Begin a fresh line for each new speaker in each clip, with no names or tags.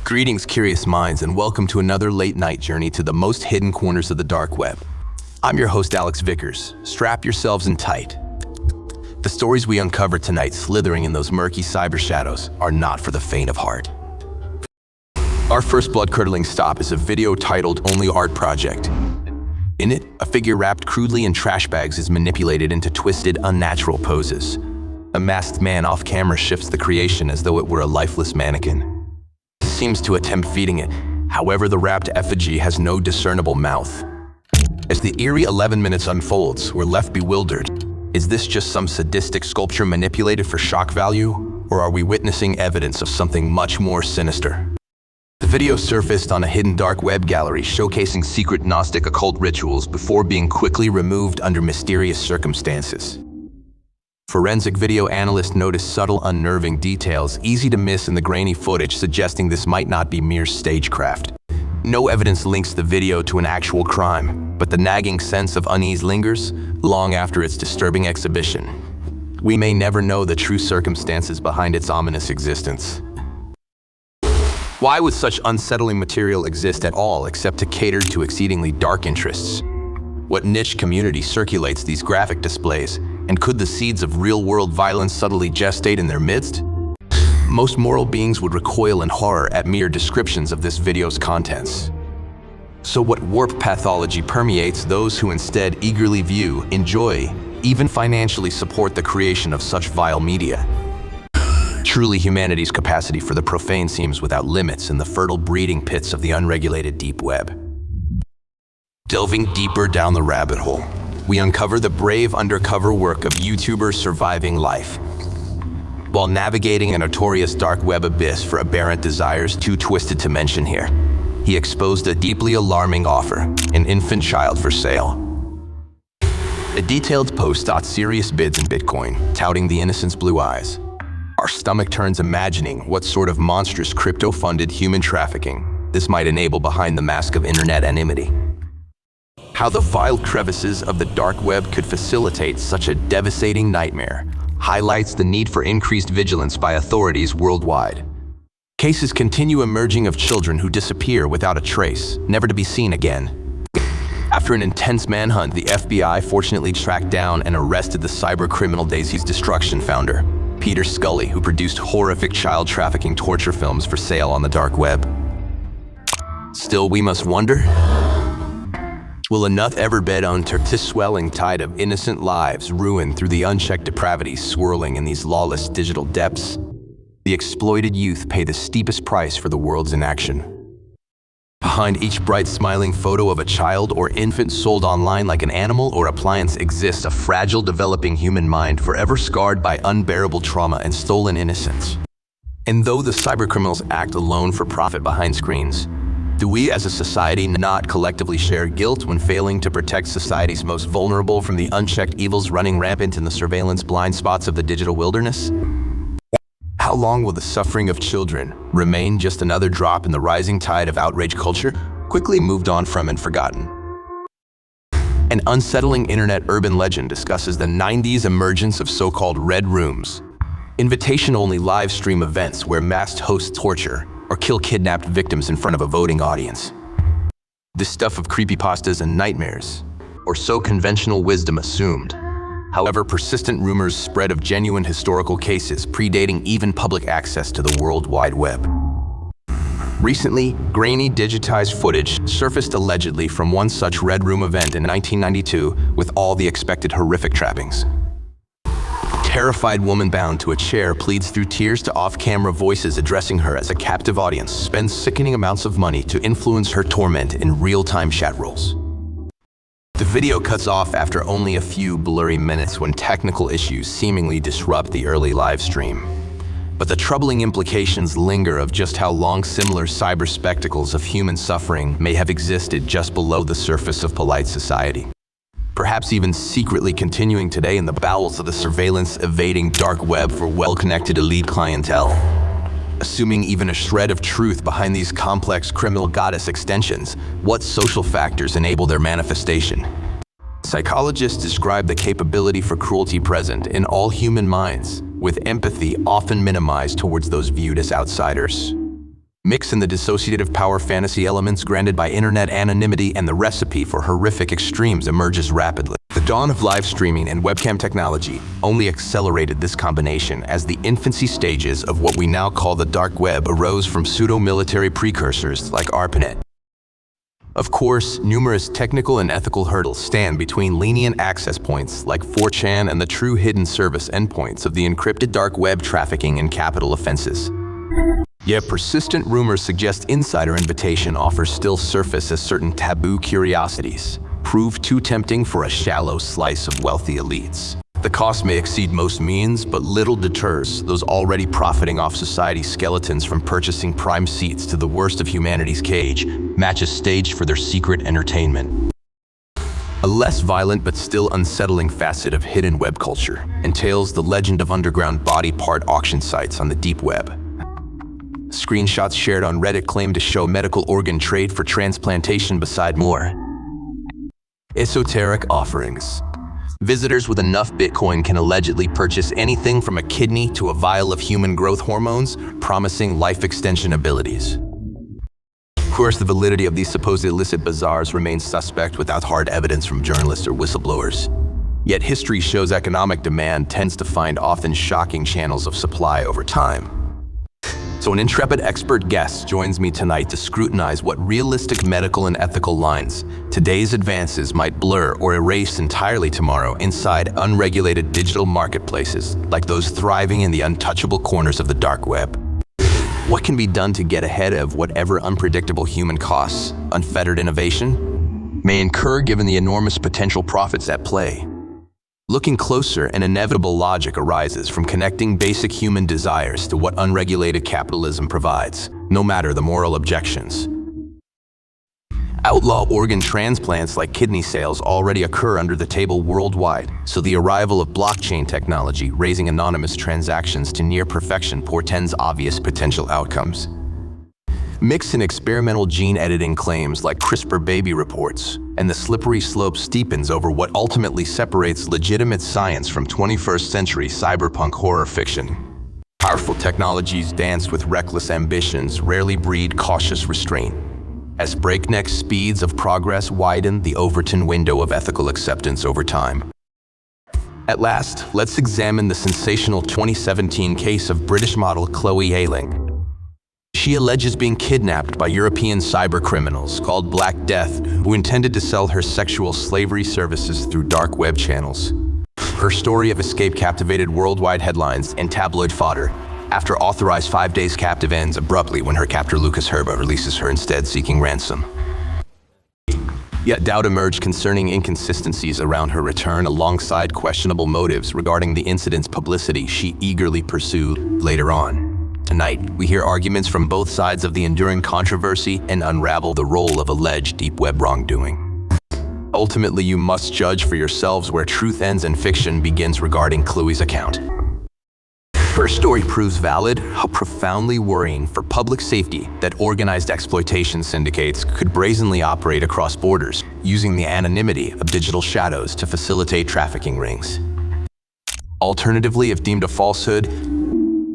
Greetings, curious minds, and welcome to another late-night journey to the most hidden corners of the dark web. I'm your host, Alex Vickers. Strap yourselves in tight. The stories we uncover tonight, slithering in those murky cyber shadows, are not for the faint of heart. Our first blood-curdling stop is a video titled Only Art Project. In it, a figure wrapped crudely in trash bags is manipulated into twisted, unnatural poses. A masked man off-camera shifts the creation as though it were a lifeless mannequin. Seems to attempt feeding it. However, the wrapped effigy has no discernible mouth. As the eerie 11 minutes unfolds, we're left bewildered. Is this just some sadistic sculpture manipulated for shock value, or are we witnessing evidence of something much more sinister? The video surfaced on a hidden dark web gallery showcasing secret Gnostic occult rituals before being quickly removed under mysterious circumstances. Forensic video analysts noticed subtle, unnerving details easy to miss in the grainy footage, suggesting this might not be mere stagecraft. No evidence links the video to an actual crime, but the nagging sense of unease lingers long after its disturbing exhibition. We may never know the true circumstances behind its ominous existence. Why would such unsettling material exist at all except to cater to exceedingly dark interests? What niche community circulates these graphic displays, and could the seeds of real-world violence subtly gestate in their midst? Most moral beings would recoil in horror at mere descriptions of this video's contents. So what warp pathology permeates those who instead eagerly view, enjoy, even financially support the creation of such vile media? Truly, humanity's capacity for the profane seems without limits in the fertile breeding pits of the unregulated deep web. Delving deeper down the rabbit hole, we uncover the brave undercover work of YouTuber Surviving Life. While navigating a notorious dark web abyss for aberrant desires too twisted to mention here, he exposed a deeply alarming offer: an infant child for sale. A detailed post sought serious bids in Bitcoin, touting the innocent's blue eyes. Our stomach turns imagining what sort of monstrous crypto-funded human trafficking this might enable behind the mask of internet anonymity. How the vile crevices of the dark web could facilitate such a devastating nightmare highlights the need for increased vigilance by authorities worldwide. Cases continue emerging of children who disappear without a trace, never to be seen again. After an intense manhunt, the FBI fortunately tracked down and arrested the cybercriminal Daisy's Destruction founder, Peter Scully, who produced horrific child trafficking torture films for sale on the dark web. Still, we must wonder, will enough ever bed unto this swelling tide of innocent lives ruined through the unchecked depravities swirling in these lawless digital depths? The exploited youth pay the steepest price for the world's inaction. Behind each bright smiling photo of a child or infant sold online like an animal or appliance exists a fragile developing human mind forever scarred by unbearable trauma and stolen innocence. And though the cybercriminals act alone for profit behind screens, do we as a society not collectively share guilt when failing to protect society's most vulnerable from the unchecked evils running rampant in the surveillance blind spots of the digital wilderness? How long will the suffering of children remain just another drop in the rising tide of outrage culture, quickly moved on from and forgotten? An unsettling internet urban legend discusses the 90s emergence of so-called red rooms, invitation-only live stream events where masked hosts torture or kill kidnapped victims in front of a voting audience. This stuff of creepypastas and nightmares, or so conventional wisdom assumed. However, persistent rumors spread of genuine historical cases predating even public access to the World Wide Web. Recently, grainy digitized footage surfaced allegedly from one such Red Room event in 1992 with all the expected horrific trappings. A terrified woman bound to a chair pleads through tears to off-camera voices addressing her as a captive audience spends sickening amounts of money to influence her torment in real-time chat rolls. The video cuts off after only a few blurry minutes when technical issues seemingly disrupt the early live stream. But the troubling implications linger of just how long similar cyber spectacles of human suffering may have existed just below the surface of polite society. Perhaps even secretly continuing today in the bowels of the surveillance-evading dark web for well-connected elite clientele. Assuming even a shred of truth behind these complex criminal goddess extensions, what social factors enable their manifestation? Psychologists describe the capability for cruelty present in all human minds, with empathy often minimized towards those viewed as outsiders. Mix in the dissociative power fantasy elements granted by internet anonymity, and the recipe for horrific extremes emerges rapidly. The dawn of live streaming and webcam technology only accelerated this combination as the infancy stages of what we now call the dark web arose from pseudo-military precursors like ARPANET. Of course, numerous technical and ethical hurdles stand between lenient access points like 4chan and the true hidden service endpoints of the encrypted dark web trafficking and capital offenses. Yet persistent rumors suggest insider invitation offers still surface as certain taboo curiosities prove too tempting for a shallow slice of wealthy elites. The cost may exceed most means, but little deters those already profiting off society's skeletons from purchasing prime seats to the worst of humanity's cage, matches staged for their secret entertainment. A less violent but still unsettling facet of hidden web culture entails the legend of underground body part auction sites on the deep web. Screenshots shared on Reddit claim to show medical organ trade for transplantation beside more esoteric offerings. Visitors with enough Bitcoin can allegedly purchase anything from a kidney to a vial of human growth hormones, promising life extension abilities. Of course, the validity of these supposed illicit bazaars remains suspect without hard evidence from journalists or whistleblowers. Yet history shows economic demand tends to find often shocking channels of supply over time. So an intrepid expert guest joins me tonight to scrutinize what realistic medical and ethical lines today's advances might blur or erase entirely tomorrow inside unregulated digital marketplaces like those thriving in the untouchable corners of the dark web. What can be done to get ahead of whatever unpredictable human costs, unfettered innovation, may incur given the enormous potential profits at play? Looking closer, an inevitable logic arises from connecting basic human desires to what unregulated capitalism provides, no matter the moral objections. Outlaw organ transplants like kidney sales already occur under the table worldwide, so the arrival of blockchain technology raising anonymous transactions to near perfection portends obvious potential outcomes. Mix in experimental gene editing claims like CRISPR baby reports, and the slippery slope steepens over what ultimately separates legitimate science from 21st century cyberpunk horror fiction. Powerful technologies danced with reckless ambitions rarely breed cautious restraint, as breakneck speeds of progress widen the Overton window of ethical acceptance over time. At last, let's examine the sensational 2017 case of British model Chloe Ayling. She alleges being kidnapped by European cybercriminals called Black Death, who intended to sell her sexual slavery services through dark web channels. Her story of escape captivated worldwide headlines and tabloid fodder, after authorized 5 days captive ends abruptly when her captor Lucas Herba releases her instead seeking ransom. Yet doubt emerged concerning inconsistencies around her return alongside questionable motives regarding the incident's publicity she eagerly pursued later on. Tonight, we hear arguments from both sides of the enduring controversy and unravel the role of alleged deep web wrongdoing. Ultimately, you must judge for yourselves where truth ends and fiction begins regarding Chloe's account. Her story proves valid, how profoundly worrying for public safety that organized exploitation syndicates could brazenly operate across borders, using the anonymity of digital shadows to facilitate trafficking rings. Alternatively, if deemed a falsehood,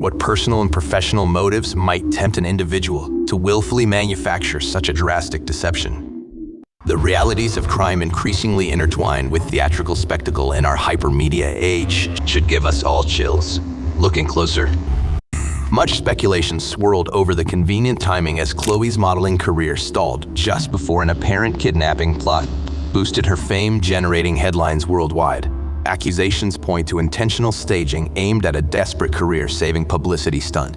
what personal and professional motives might tempt an individual to willfully manufacture such a drastic deception? The realities of crime increasingly intertwine with theatrical spectacle in our hypermedia age should give us all chills. Looking closer, much speculation swirled over the convenient timing as Chloe's modeling career stalled just before an apparent kidnapping plot boosted her fame, generating headlines worldwide. Accusations point to intentional staging aimed at a desperate career-saving publicity stunt.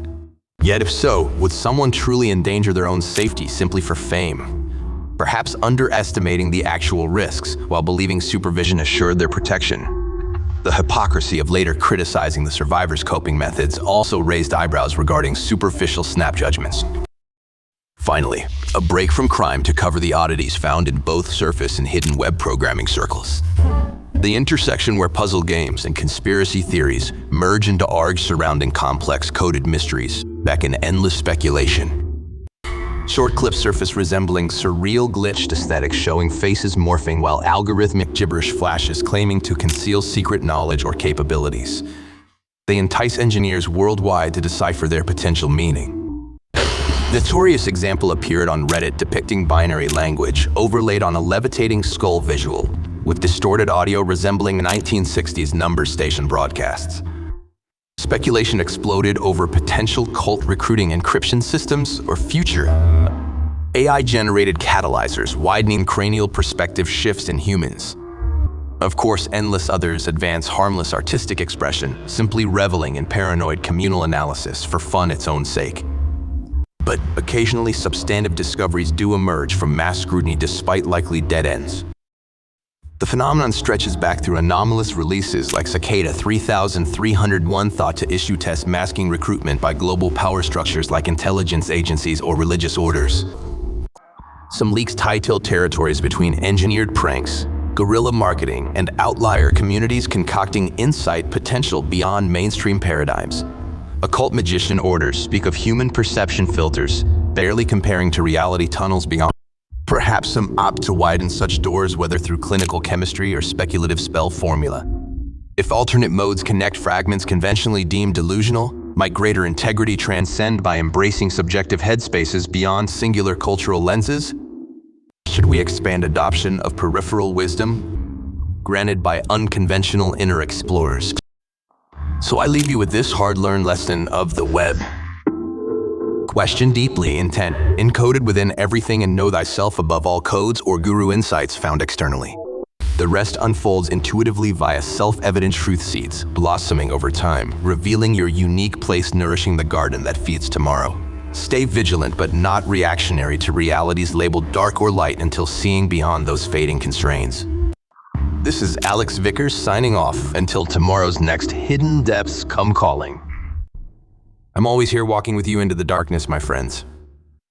Yet if so, would someone truly endanger their own safety simply for fame? Perhaps underestimating the actual risks while believing supervision assured their protection. The hypocrisy of later criticizing the survivors' coping methods also raised eyebrows regarding superficial snap judgments. Finally, a break from crime to cover the oddities found in both surface and hidden web programming circles. The intersection where puzzle games and conspiracy theories merge into args surrounding complex coded mysteries beckon endless speculation. Short clips surface resembling surreal glitched aesthetics showing faces morphing while algorithmic gibberish flashes claiming to conceal secret knowledge or capabilities. They entice engineers worldwide to decipher their potential meaning. Notorious example appeared on Reddit depicting binary language overlaid on a levitating skull visual with distorted audio resembling 1960s number station broadcasts. Speculation exploded over potential cult recruiting encryption systems or future AI-generated catalyzers widening cranial perspective shifts in humans. Of course, endless others advance harmless artistic expression, simply reveling in paranoid communal analysis for fun its own sake. But occasionally substantive discoveries do emerge from mass scrutiny despite likely dead ends. The phenomenon stretches back through anomalous releases like Cicada 3301 thought to issue tests masking recruitment by global power structures like intelligence agencies or religious orders. Some leaks tie-tilt territories between engineered pranks, guerrilla marketing, and outlier communities concocting insight potential beyond mainstream paradigms. Occult magician orders speak of human perception filters, barely comparing to reality tunnels beyond. Perhaps some opt to widen such doors, whether through clinical chemistry or speculative spell formula. If alternate modes connect fragments conventionally deemed delusional, might greater integrity transcend by embracing subjective headspaces beyond singular cultural lenses? Should we expand adoption of peripheral wisdom, granted by unconventional inner explorers? So I leave you with this hard-learned lesson of the web. Question deeply, intent encoded within everything, and know thyself above all codes or guru insights found externally. The rest unfolds intuitively via self-evident truth seeds, blossoming over time, revealing your unique place nourishing the garden that feeds tomorrow. Stay vigilant but not reactionary to realities labeled dark or light until seeing beyond those fading constraints. This is Alex Vickers signing off until tomorrow's next Hidden Depths come calling. I'm always here walking with you into the darkness, my friends.